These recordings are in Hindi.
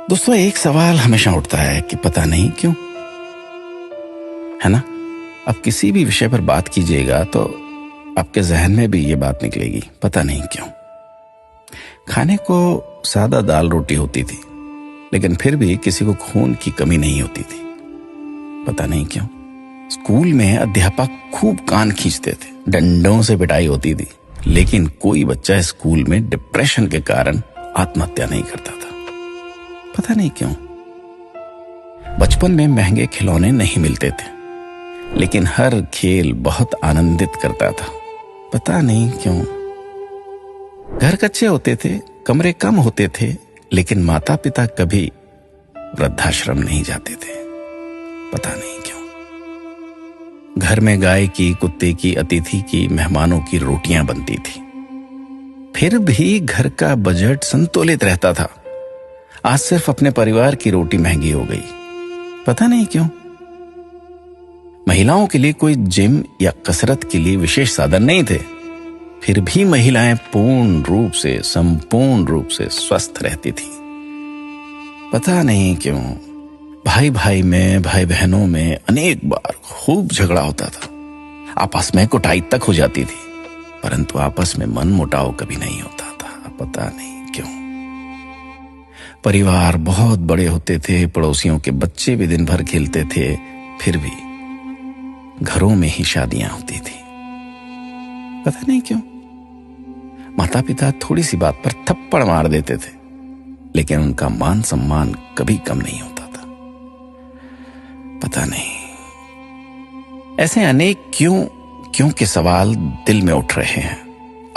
दोस्तों, एक सवाल हमेशा उठता है कि पता नहीं क्यों, है ना? अब किसी भी विषय पर बात कीजिएगा तो आपके जहन में भी ये बात निकलेगी, पता नहीं क्यों। खाने को सादा दाल रोटी होती थी, लेकिन फिर भी किसी को खून की कमी नहीं होती थी, पता नहीं क्यों। स्कूल में अध्यापक खूब कान खींचते थे, डंडों से पिटाई होती थी, लेकिन कोई बच्चा स्कूल में डिप्रेशन के कारण आत्महत्या नहीं करता था, पता नहीं क्यों। बचपन में महंगे खिलौने नहीं मिलते थे, लेकिन हर खेल बहुत आनंदित करता था, पता नहीं क्यों। घर कच्चे होते थे, कमरे कम होते थे, लेकिन माता पिता कभी वृद्धाश्रम नहीं जाते थे, पता नहीं क्यों। घर में गाय की, कुत्ते की, अतिथि की, मेहमानों की रोटियां बनती थी, फिर भी घर का बजट संतुलित रहता था। आज सिर्फ अपने परिवार की रोटी महंगी हो गई, पता नहीं क्यों। महिलाओं के लिए कोई जिम या कसरत के लिए विशेष साधन नहीं थे, फिर भी महिलाएं पूर्ण रूप से, संपूर्ण रूप से स्वस्थ रहती थी, पता नहीं क्यों। भाई भाई में, भाई बहनों में अनेक बार खूब झगड़ा होता था, आपस में कुटाई तक हो जाती थी, परंतु आपस में मन मुटाव कभी नहीं होता था, पता नहीं क्यों। परिवार बहुत बड़े होते थे, पड़ोसियों के बच्चे भी दिन भर खेलते थे, फिर भी घरों में ही शादियां होती थी, पता नहीं क्यों। माता पिता थोड़ी सी बात पर थप्पड़ मार देते थे, लेकिन उनका मान सम्मान कभी कम नहीं होता था, पता नहीं। ऐसे अनेक क्यों के सवाल दिल में उठ रहे हैं।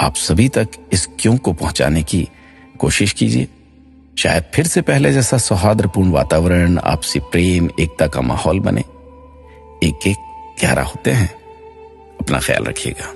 आप सभी तक इस क्यों को पहुंचाने की कोशिश कीजिए। शायद फिर से पहले जैसा सौहार्दपूर्ण वातावरण, आपसी प्रेम, एकता का माहौल बने। एक एक 11 होते हैं। अपना ख्याल रखिएगा।